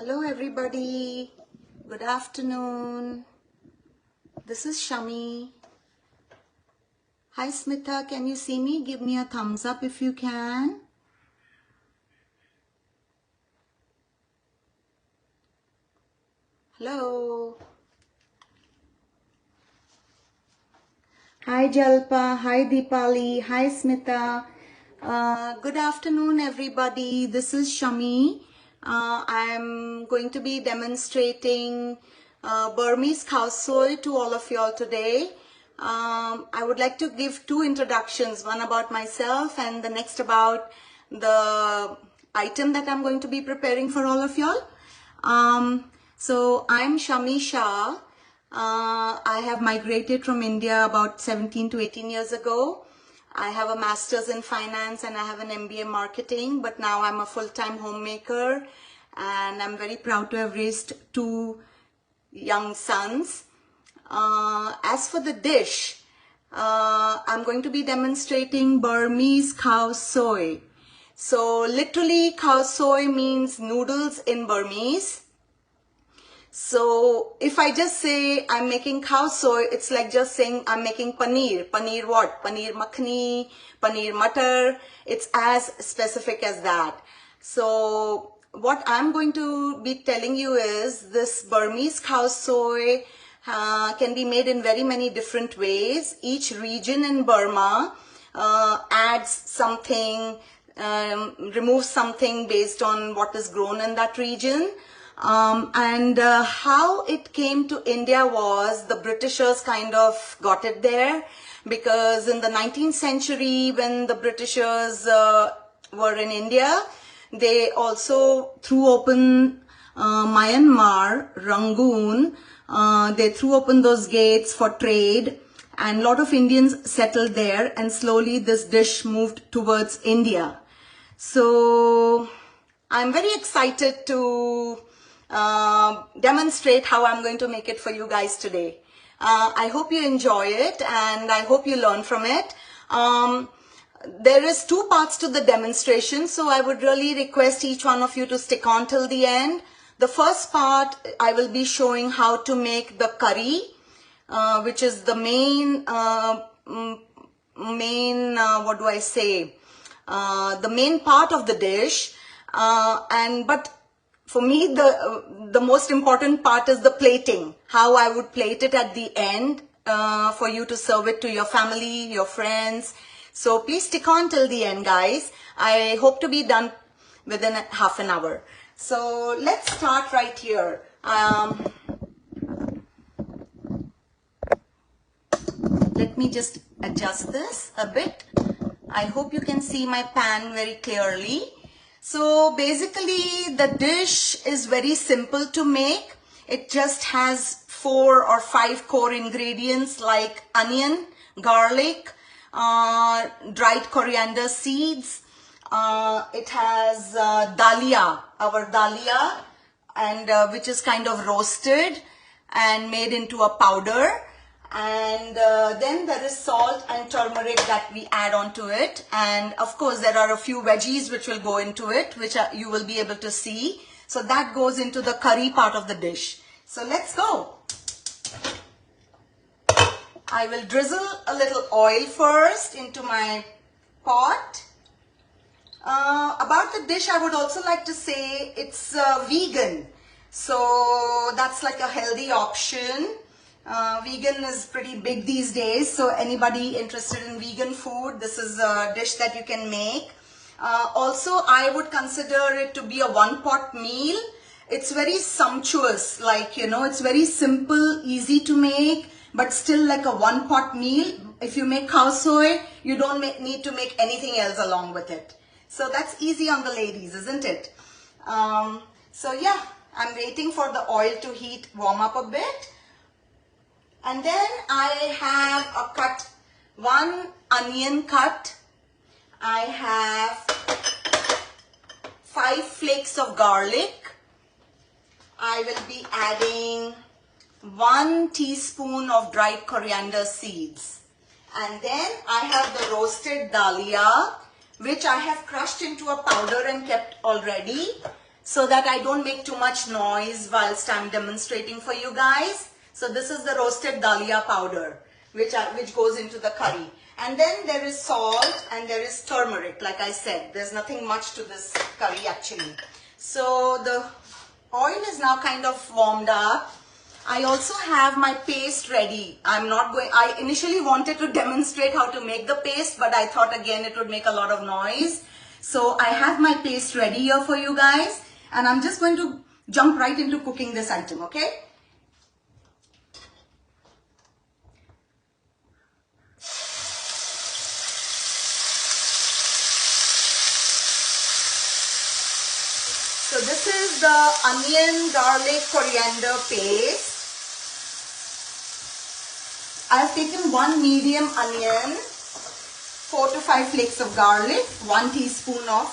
Hello everybody, good afternoon. This is Shami. Hi Smitha, can you see me? Give me a thumbs up if you can. Hello. Hi Jalpa, hi Deepali, hi Smitha. Good afternoon everybody, this is Shami. I'm going to be demonstrating Burmese khao soi to all of you all today. I would like to give two introductions, one about myself and the next about the item that I'm going to be preparing for all of y'all. So I'm Shami Shah. I have migrated from India about 17 to 18 years ago. I have a master's in finance and I have an MBA marketing, but now I'm a full-time homemaker and I'm very proud to have raised two young sons. As for the dish, I'm going to be demonstrating Burmese khao soi. So literally khao soi means noodles in Burmese. So if I just say I'm making khao soi, it's like just saying I'm making paneer. Paneer what? Paneer makhani, paneer matar. It's as specific as that. So what I'm going to be telling you is this Burmese khao soi can be made in very many different ways. Each region in Burma adds something, removes something based on what is grown in that region. How it came to India was the Britishers kind of got it there, because in the 19th century when the Britishers were in India, they also threw open Myanmar, Rangoon. They threw open those gates for trade and a lot of Indians settled there, and slowly this dish moved towards India. So I'm very excited to demonstrate how I'm going to make it for you guys today. I hope you enjoy it and I hope you learn from it. There is two parts to the demonstration, so I would really request each one of you to stick on till the end. The first part, I will be showing how to make the curry, which is the main, what do I say, the main part of the dish. But for me, the most important part is the plating, how I would plate it at the end for you to serve it to your family, your friends. So please stick on till the end, guys. I hope to be done within half an hour. So let's start right here. Let me just adjust this a bit. I hope you can see my pan very clearly. So basically the dish is very simple to make. It just has 4 or 5 core ingredients like onion, garlic, dried coriander seeds. It has dalia, our dalia, and which is kind of roasted and made into a powder. And then there is salt and turmeric that we add on to it. And of course, there are a few veggies which will go into it, which you will be able to see. So that goes into the curry part of the dish. So let's go. I will drizzle a little oil first into my pot. About the dish, I would also like to say it's vegan. So that's like a healthy option. Vegan is pretty big these days, so anybody interested in vegan food, this is a dish that you can make. Also, I would consider it to be a one-pot meal. It's very sumptuous, like, you know, it's very simple, easy to make, but still like a one-pot meal. If you make khao soi, you don't need to make anything else along with it. So that's easy on the ladies, isn't it? So yeah, I'm waiting for the oil to warm up a bit. And then I have one onion cut. I have 5 flakes of garlic. I will be adding 1 teaspoon of dried coriander seeds. And then I have the roasted dalia, which I have crushed into a powder and kept already. so that I don't make too much noise whilst I'm demonstrating for you guys. So this is the roasted dalia powder, which goes into the curry. And then there is salt and there is turmeric. Like I said, there's nothing much to this curry actually. So the oil is now kind of warmed up. I also have my paste ready. I initially wanted to demonstrate how to make the paste, but I thought again it would make a lot of noise. So I have my paste ready here for you guys, and I'm just going to jump right into cooking this item, okay? So this is the onion, garlic, coriander paste. I've taken 1 medium onion, 4 to 5 flakes of garlic, 1 teaspoon of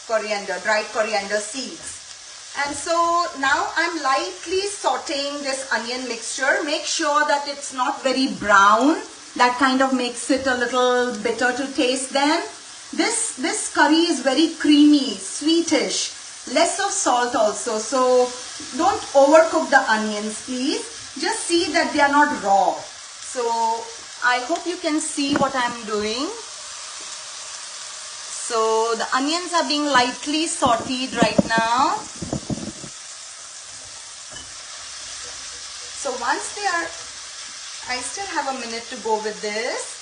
coriander, dried coriander seeds. And so now I'm lightly sauteing this onion mixture. Make sure that it's not very brown. That kind of makes it a little bitter to taste then. This curry is very creamy, sweetish, less of salt also. So don't overcook the onions, please. Just see that they are not raw. So I hope you can see what I'm doing. So the onions are being lightly sauteed right now. So once they are, I still have a minute to go with this.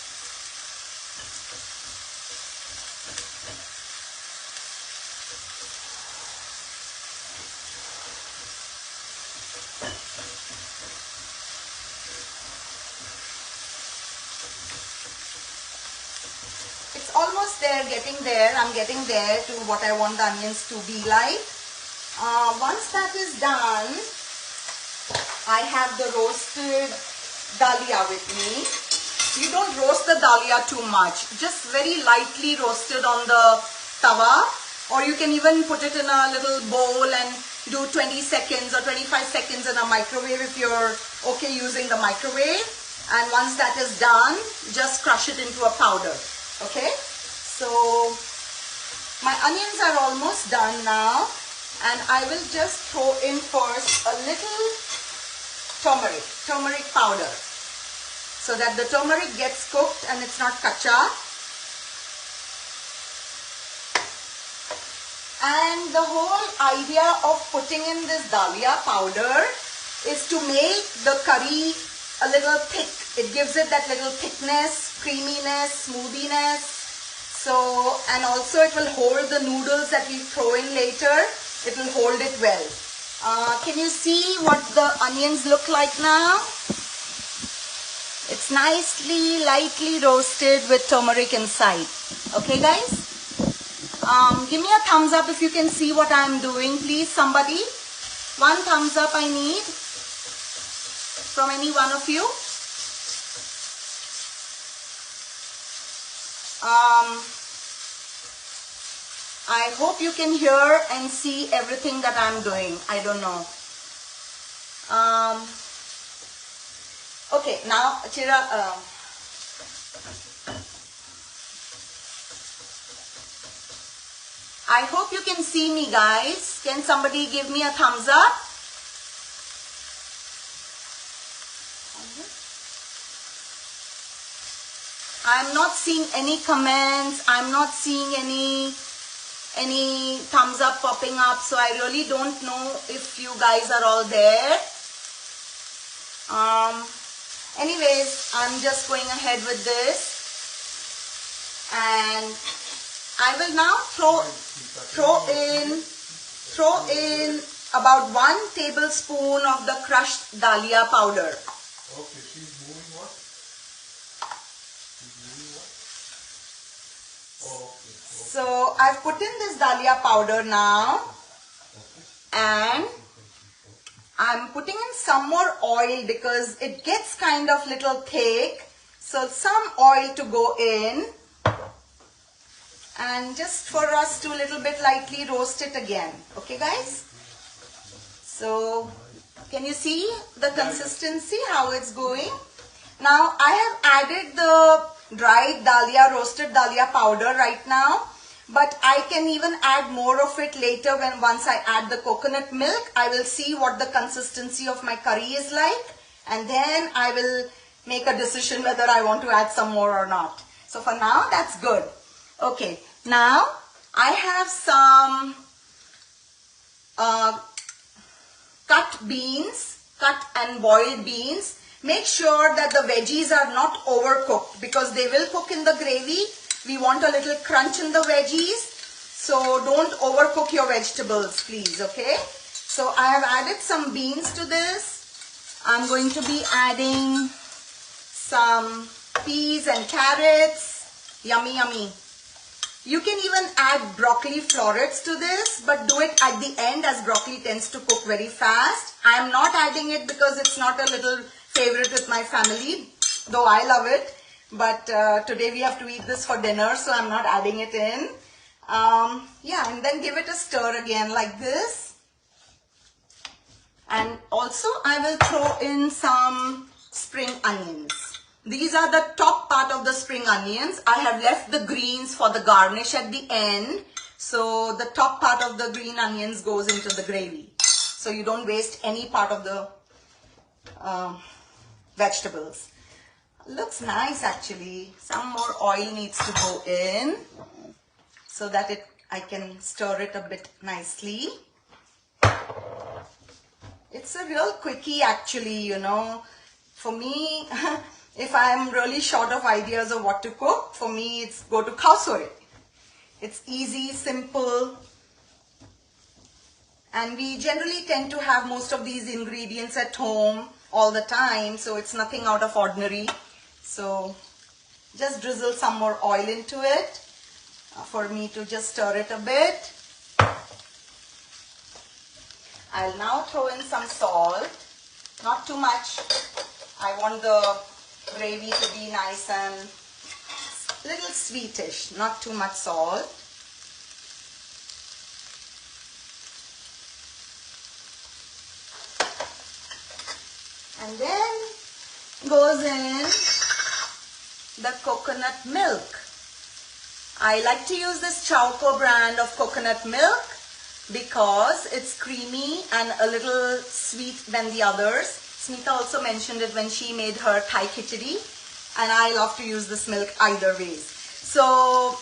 Almost there, getting there. I'm getting there to what I want the onions to be like. Once that is done, I have the roasted dalia with me. You don't roast the dalia too much, just very lightly roasted on the tawa, or you can even put it in a little bowl and do 20 seconds or 25 seconds in a microwave if you're okay using the microwave. And once that is done, just crush it into a powder. Okay, so my onions are almost done now, and I will just throw in first a little turmeric powder, so that the turmeric gets cooked and it's not kacha. And the whole idea of putting in this dalia powder is to make the curry a little thick. It gives it that little thickness, creaminess, smoothiness. So, and also it will hold the noodles that we throw in later. It will hold it well. Can you see what the onions look like now? It's nicely, lightly roasted with turmeric inside. Okay, guys? Give me a thumbs up if you can see what I'm doing, please, somebody. 1 thumbs up I need from any one of you. I hope you can hear and see everything that I'm doing. I don't know. Okay, now, Chira, I hope you can see me, guys. Can somebody give me a thumbs up? I'm not seeing any comments. I'm not seeing any thumbs up popping up. So I really don't know if you guys are all there. Anyways, I'm just going ahead with this. And I will now throw in about 1 tablespoon of the crushed dalia powder. Okay, she's moving what? Okay. So I've put in this dalia powder now, and I'm putting in some more oil because it gets kind of little thick. So some oil to go in. And just for us to little bit lightly roast it again. Okay, guys? So, can you see the consistency, how it's going? Now, I have added the dried dalia, roasted dalia powder right now. but I can even add more of it later once I add the coconut milk. I will see what the consistency of my curry is like, and then I will make a decision whether I want to add some more or not. So for now, that's good. Okay, now I have some cut beans, cut and boiled beans. Make sure that the veggies are not overcooked because they will cook in the gravy. We want a little crunch in the veggies. So don't overcook your vegetables, please, okay? So I have added some beans to this. I'm going to be adding some peas and carrots. Yummy, yummy. You can even add broccoli florets to this, but do it at the end as broccoli tends to cook very fast. I am not adding it because it's not a little favorite with my family, though I love it. But today we have to eat this for dinner, so I'm not adding it in. Yeah, and then give it a stir again like this. And also I will throw in some spring onions. These are the top part of the spring onions. I have left the greens for the garnish at the end. So the top part of the green onions goes into the gravy. So you don't waste any part of the vegetables. Looks nice actually. Some more oil needs to go in so that I can stir it a bit nicely. It's a real quickie actually, you know. For me, if I'm really short of ideas of what to cook, for me it's go to khao soi. It's easy, simple. And we generally tend to have most of these ingredients at home all the time, so it's nothing out of ordinary. So just drizzle some more oil into it for me to just stir it a bit. I'll now throw in some salt, not too much. I want the gravy to be nice and little sweetish, not too much salt. And then goes in the coconut milk. I like to use this Chowco brand of coconut milk because it's creamy and a little sweet than the others. Smita also mentioned it when she made her Thai khichdi, and I love to use this milk either ways. So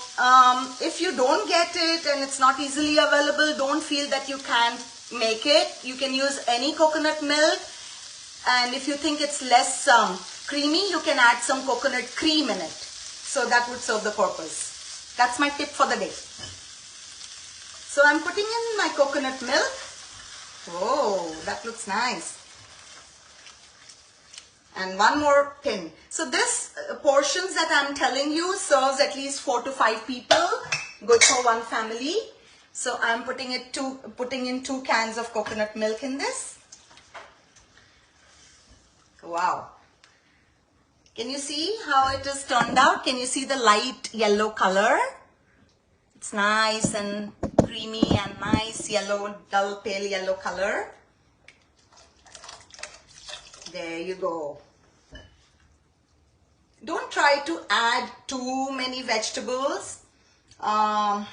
if you don't get it and it's not easily available, don't feel that you can't make it. You can use any coconut milk, and if you think it's less creamy, you can add some coconut cream in it. So that would serve the purpose. That's my tip for the day. So I'm putting in my coconut milk. Oh, that looks nice. And one more thing. So this portions that I'm telling you serves at least 4 to 5 people. Good for one family. So I'm putting in 2 cans of coconut milk in this. Wow. Can you see how it is turned out? Can you see the light yellow color? It's nice and creamy and nice yellow, dull pale yellow color. There you go. Don't try to add too many vegetables. Don't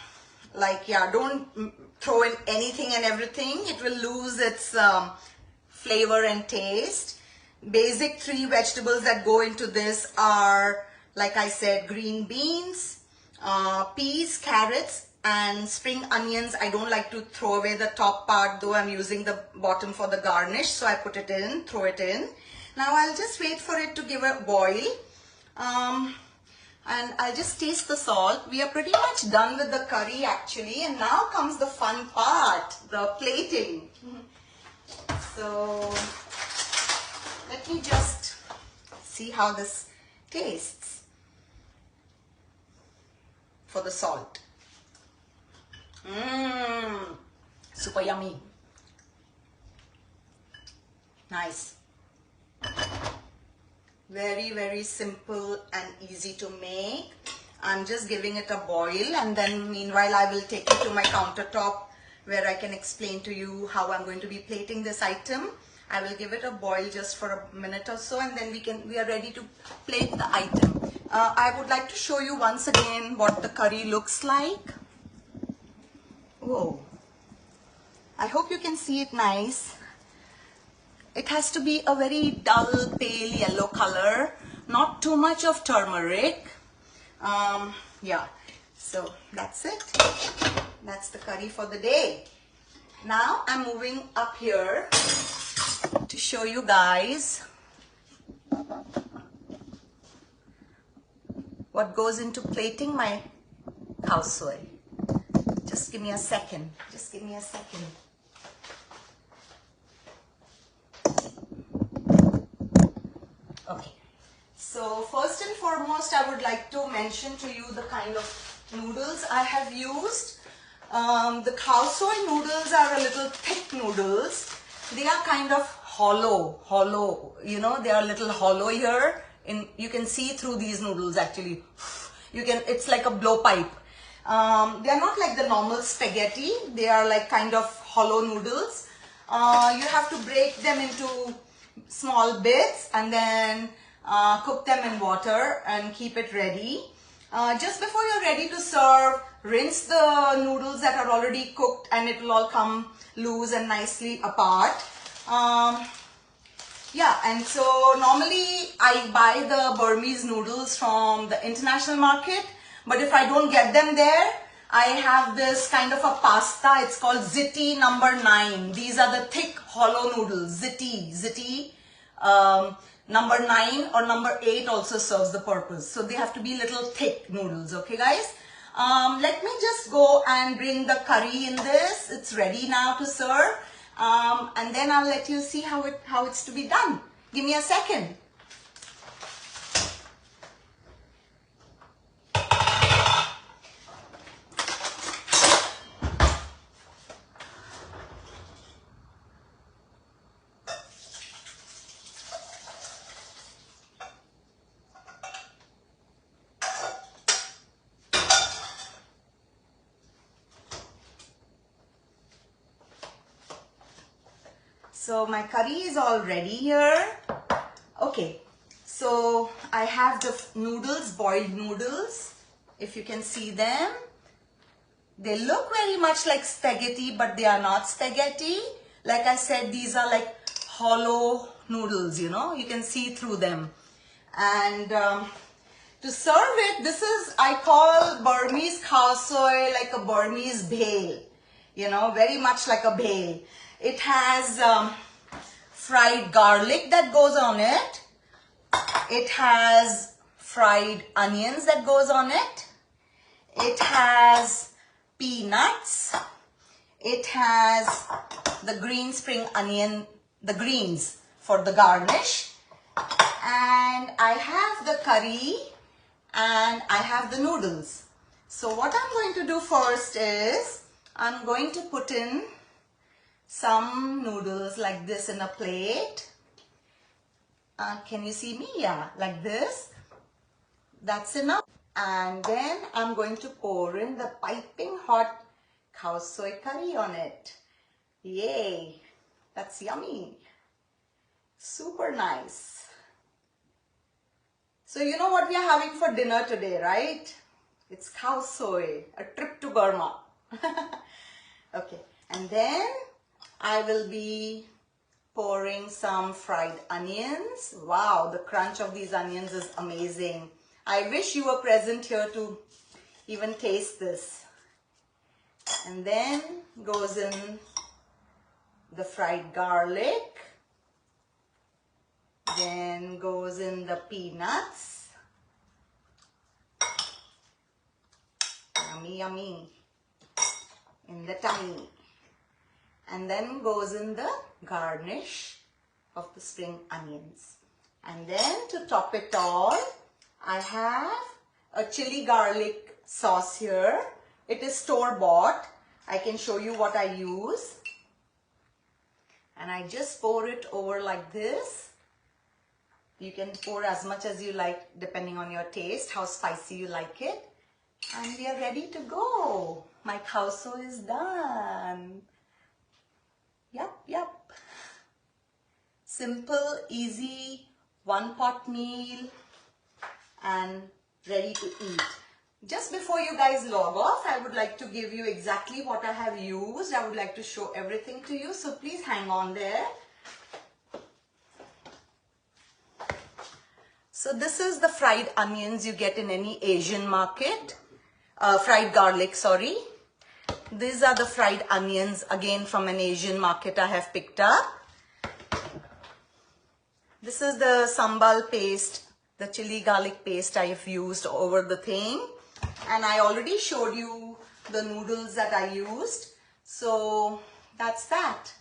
throw in anything and everything. It will lose its flavor and taste. Basic 3 vegetables that go into this are, like I said, green beans, peas, carrots, and spring onions. I don't like to throw away the top part, though I'm using the bottom for the garnish. So I put it in, throw it in. Now I'll just wait for it to give a boil. And I'll just taste the salt. We are pretty much done with the curry actually. And now comes the fun part, the plating. So let me just see how this tastes for the salt. Super yummy. Nice. Very, very simple and easy to make. I'm just giving it a boil, and then meanwhile I will take it to my countertop where I can explain to you how I'm going to be plating this item. I will give it a boil just for a minute or so, and then we are ready to plate the item. I would like to show you once again what the curry looks like. Oh, I hope you can see it nice. It has to be a very dull pale yellow color, not too much of turmeric. Yeah, so that's it. That's the curry for the day. Now I'm moving up here to show you guys what goes into plating my khao soi. Just give me a second. Just give me a second. Okay. So first and foremost, I would like to mention to you the kind of noodles I have used. The khao soi noodles are a little thick noodles. They are kind of hollow, you know, they are a little hollow here. You can see through these noodles actually. It's like a blowpipe. They are not like the normal spaghetti. They are like kind of hollow noodles. You have to break them into small bits and then cook them in water and keep it ready. Just before you're ready to serve, rinse the noodles that are already cooked and it will all come loose and nicely apart. Yeah, and so normally I buy the Burmese noodles from the international market, but if I don't get them there, I have this kind of a pasta. It's called Ziti number 9. These are the thick hollow noodles. Ziti. Number 9 or number 8 also serves the purpose. So they have to be little thick noodles. Okay, guys? Let me just go and bring the curry in this. It's ready now to serve. And then I'll let you see how it's to be done. Give me a second. So my curry is all ready here. Okay, so I have the noodles, boiled noodles. If you can see them, they look very much like spaghetti, but they are not spaghetti. Like I said, these are like hollow noodles, you know, you can see through them. And to serve it, this is, I call Burmese khao soi like a Burmese bhel, you know, very much like a bhel. It has fried garlic that goes on it. It has fried onions that goes on it. It has peanuts. It has the green spring onion, the greens for the garnish. And I have the curry and I have the noodles. So what I'm going to do first is I'm going to put in some noodles like this in a plate. Can you see me? Yeah, like this. That's enough. And then I'm going to pour in the piping hot khao soi curry on it. Yay, that's yummy. Super nice. So you know what we are having for dinner today, right? It's khao soi, a trip to Burma. Okay, and then I will be pouring some fried onions. Wow, the crunch of these onions is amazing. I wish you were present here to even taste this. And then goes in the fried garlic. Then goes in the peanuts. Yummy, yummy. In the tummy. And then goes in the garnish of the spring onions. And then to top it all, I have a chili garlic sauce here. It is store-bought. I can show you what I use. And I just pour it over like this. You can pour as much as you like depending on your taste, how spicy you like it. And we are ready to go. My khao soi is done. Yep. Simple, easy, one pot meal and ready to eat. Just before you guys log off, I would like to give you exactly what I have used. I would like to show everything to you, so please hang on there. So this is the fried onions you get in any Asian market. Fried garlic, sorry. These are the fried onions, again from an Asian market I have picked up. This is the sambal paste, the chili garlic paste I have used over the thing. And I already showed you the noodles that I used. So that's that.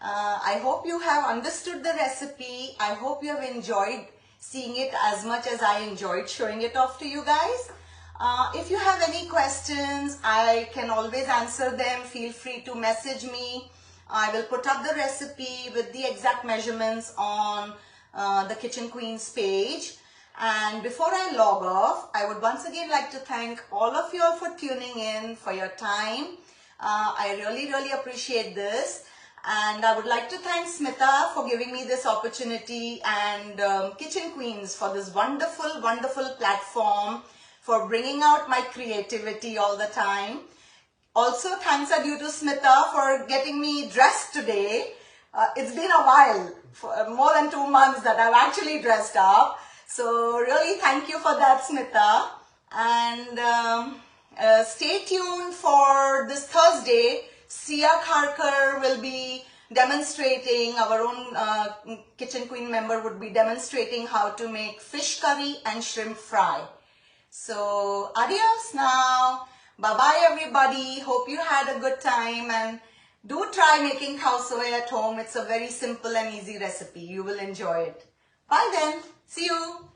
I hope you have understood the recipe. I hope you have enjoyed seeing it as much as I enjoyed showing it off to you guys. If you have any questions, I can always answer them. Feel free to message me. I will put up the recipe with the exact measurements on the Kitchen Queens page. And before I log off, I would once again like to thank all of you all for tuning in, for your time. I really appreciate this. And I would like to thank Smita for giving me this opportunity, and Kitchen Queens for this wonderful platform, for bringing out my creativity all the time. Also, thanks are due to Smita for getting me dressed today. It's been a while, for more than 2 months that I've actually dressed up. So really thank you for that, Smita. And stay tuned for this Thursday. Sia Kharkar will be demonstrating, our own Kitchen Queen member would be demonstrating how to make fish curry and shrimp fry. So adios now. Bye-bye everybody. Hope you had a good time, and do try making khao soy at home. It's a very simple and easy recipe. You will enjoy it. Bye then. See you.